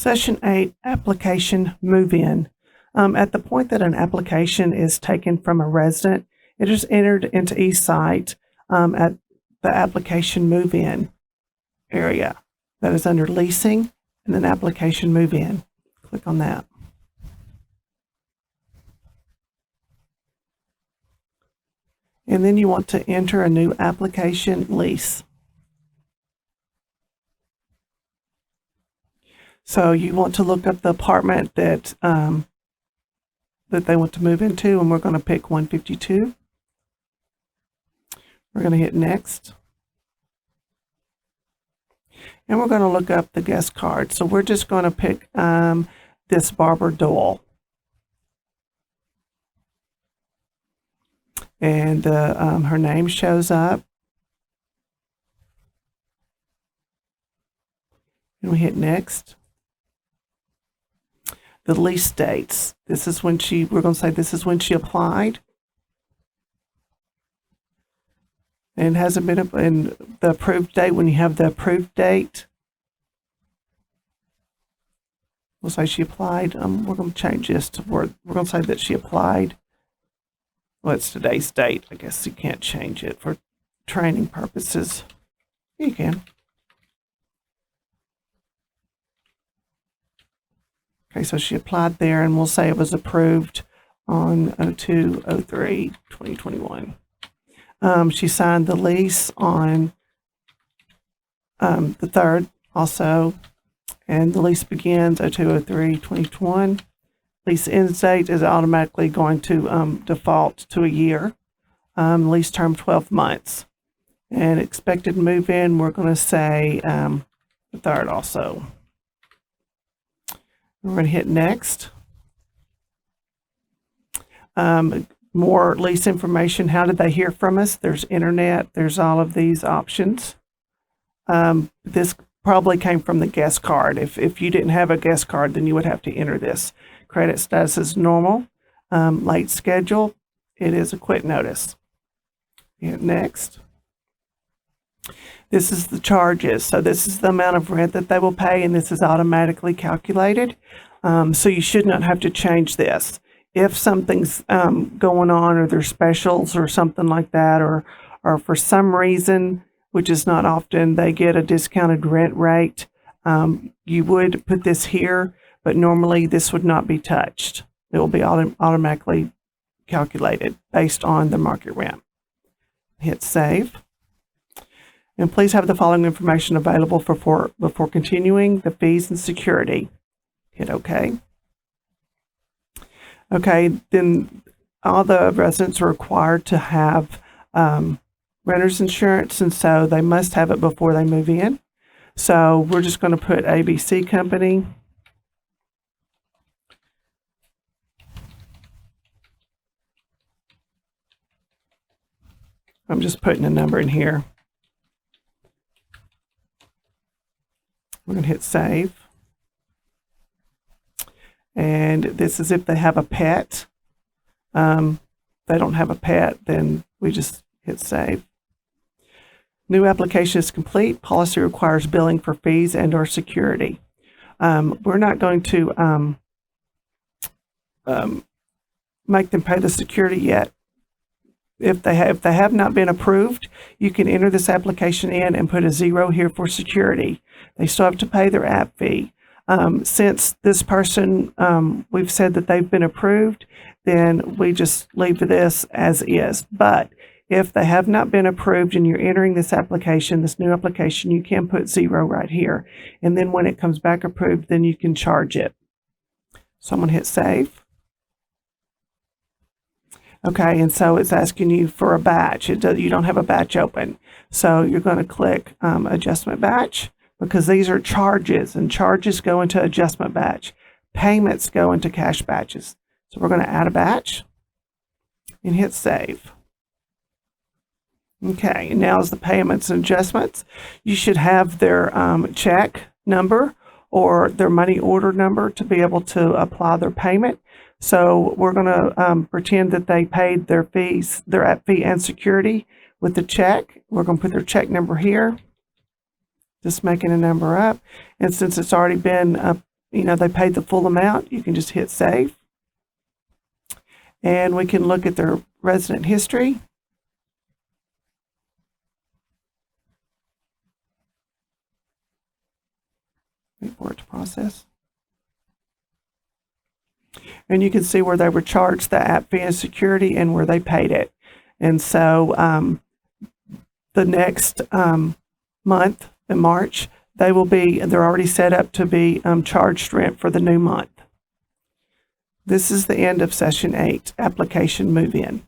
Session 8, Application Move-In. At the point that an application is taken from a resident, it is entered into eSite at the Application Move-In area. That is under Leasing and then Application Move-In. Click on that. And then you want to enter a new application lease. So you want to look up the apartment that that they want to move into, and we're going to pick 152. We're going to hit Next. And we're going to look up the guest card. So we're just going to pick this Barbara Doyle. And her name shows up. And we hit Next. The lease dates. This is when we're going to say this is when she applied. And it hasn't been in the approved date. When you have the approved date, we'll say she applied. We're going to change this to where we're going to say that she applied. Well, it's today's date. I guess you can't change it for training purposes. You can. Okay, so she applied there, and we'll say it was approved on 02/03/2021. She signed the lease on the 3rd also, and the lease begins 02/03/2021. Lease end date is automatically going to default to a year. Lease term 12 months. And expected move-in, we're going to say the 3rd also. We're going to hit Next. More lease information. How did they hear from us? There's internet. There's all of these options. This probably came from the guest card. If you didn't have a guest card, then you would have to enter this. Credit status is normal. Late schedule. It is a quit notice. Hit Next. This is the charges. So this is the amount of rent that they will pay, and this is automatically calculated. So you should not have to change this. If something's going on, or there's specials or something like that, or for some reason, which is not often, they get a discounted rent rate, you would put this here, but normally this would not be touched. It will be automatically calculated based on the market rent. Hit Save. And please have the following information available before continuing: the fees and security. Hit OK. Okay, then all the residents are required to have renter's insurance, and so they must have it before they move in. So we're just going to put ABC Company. I'm just putting a number in here. We're going to hit Save. And this is if they have a pet. If they don't have a pet, then we just hit Save. New application is complete. Policy requires billing for fees and/or security. We're not going to make them pay the security yet. If they have not been approved, you can enter this application in and put a 0 here for security. They still have to pay their app fee. Since this person, we've said that they've been approved, then we just leave this as is. But if they have not been approved and you're entering this application, this new application, you can put 0 right here. And then when it comes back approved, then you can charge it. So I'm going to hit Save. Okay, and so it's asking you for a batch. You don't have a batch open. So you're going to click Adjustment Batch, because these are charges, and charges go into Adjustment Batch. Payments go into Cash Batches. So we're going to add a batch and hit Save. Okay, and now is the payments and adjustments. You should have their check number or their money order number to be able to apply their payment. So we're going to pretend that they paid their fees, their app fee and security with the check. We're going to put their check number here, just making a number up. And since it's already been they paid the full amount, you can just hit save. And we can look at their resident history. Wait for it to process. And you can see where they were charged the app fee and security and where they paid it. And so the next month in March, they're already set up to be charged rent for the new month. This is the end of Session 8, Application Move-In.